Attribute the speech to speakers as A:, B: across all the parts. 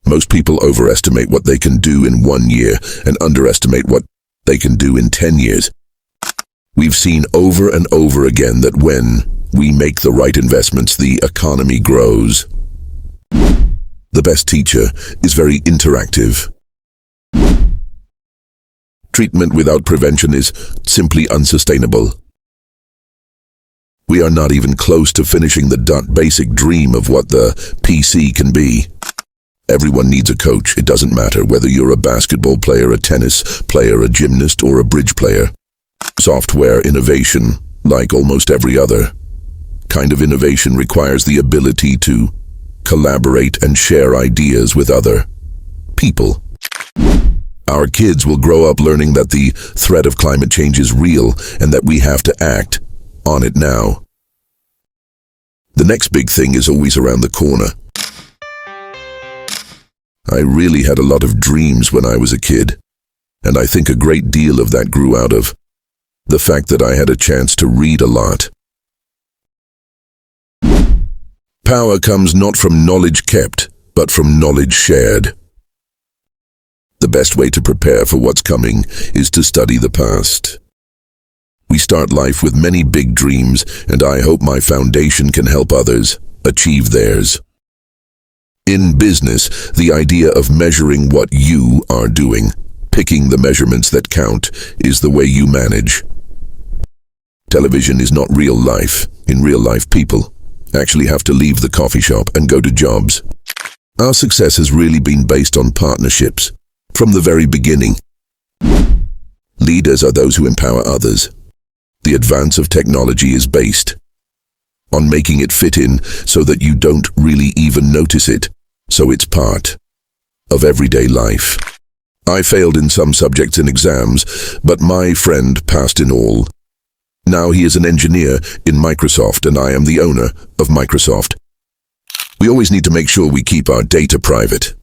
A: Most people overestimate what they can do in 1 year and underestimate what they can do in 10 years. We've seen over and over again that when we make the right investments, the economy grows. The best teacher is very interactive. Treatment without prevention is simply unsustainable. We are not even close to finishing the basic dream of what the PC can be. Everyone needs a coach. It doesn't matter whether you're a basketball player, a tennis player, a gymnast, or a bridge player. Software innovation, like almost every other kind of innovation, requires the ability to collaborate and share ideas with other people. Our kids will grow up learning that the threat of climate change is real and that we have to act on it now. The next big thing is always around the corner. I really had a lot of dreams when I was a kid, and I think a great deal of that grew out of the fact that I had a chance to read a lot. Power comes not from knowledge kept, but from knowledge shared. The best way to prepare for what's coming is to study the past. We start life with many big dreams, and I hope my foundation can help others achieve theirs. In business, the idea of measuring what you are doing, picking the measurements that count, is the way you manage. Television is not real life. In real life, people actually have to leave the coffee shop and go to jobs. Our success has really been based on partnerships from the very beginning. Leaders are those who empower others. The advance of technology is based on making it fit in so that you don't really even notice it, so it's part of everyday life. I failed in some subjects in exams, but my friend passed in all. Now he is an engineer in Microsoft, and I am the owner of Microsoft. We always need to make sure we keep our data private.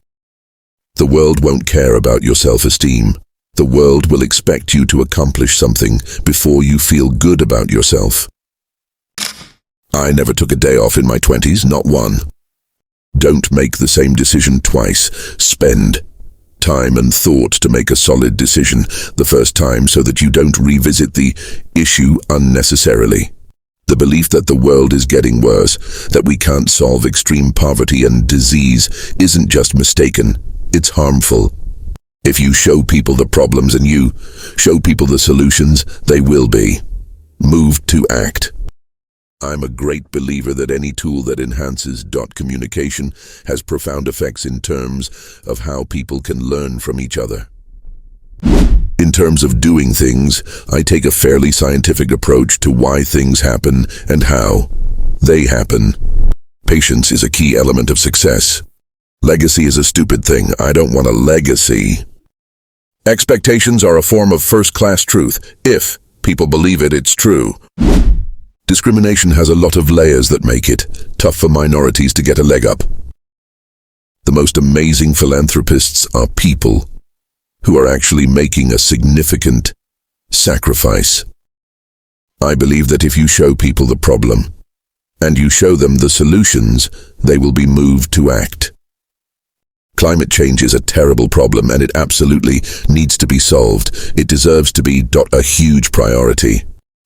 A: The world won't care about your self-esteem. The world will expect you to accomplish something before you feel good about yourself. I never took a day off in my 20s, not one. Don't make the same decision twice. Spend time and thought to make a solid decision the first time so that you don't revisit the issue unnecessarily. The belief that the world is getting worse, that we can't solve extreme poverty and disease, isn't just mistaken, it's harmful. If you show people the problems and you show people the solutions, they will be moved to act. I'm a great believer that any tool that enhances communication has profound effects in terms of how people can learn from each other. In terms of doing things, I take a fairly scientific approach to why things happen and how they happen. Patience is a key element of success. Legacy is a stupid thing. I don't want a legacy. Expectations are a form of first-class truth. If people believe it, it's true. Discrimination has a lot of layers that make it tough for minorities to get a leg up. The most amazing philanthropists are people who are actually making a significant sacrifice. I believe that if you show people the problem and you show them the solutions, they will be moved to act. Climate change is a terrible problem and it absolutely needs to be solved. It deserves to be a huge priority.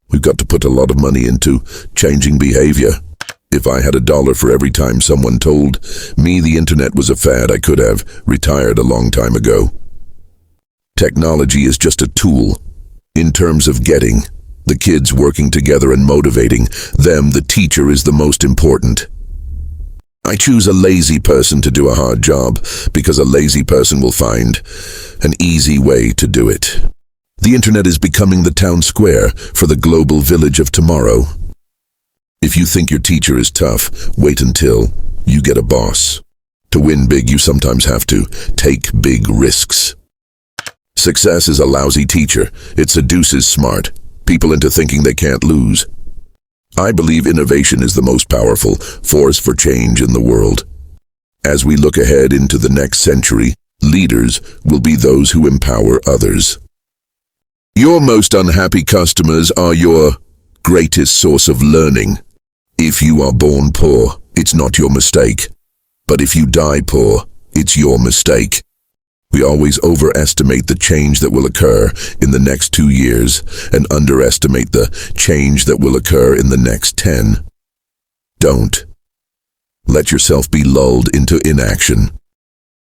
A: We've got to put a lot of money into changing behavior. If I had $1 for every time someone told me the internet was a fad, I could have retired a long time ago. Technology is just a tool. In terms of getting the kids working together and motivating them, the teacher is the most important. I choose a lazy person to do a hard job because a lazy person will find an easy way to do it. The internet is becoming the town square for the global village of tomorrow. If you think your teacher is tough, wait until you get a boss. To win big, you sometimes have to take big risks. Success is a lousy teacher. It seduces smart people into thinking they can't lose. I believe innovation is the most powerful force for change in the world. As we look ahead into the next century, leaders will be those who empower others. Your most unhappy customers are your greatest source of learning. If you are born poor, it's not your mistake. But if you die poor, It's your mistake. We always overestimate the change that will occur in the next 2 years and underestimate the change that will occur in the next 10. Don't let yourself be lulled into inaction.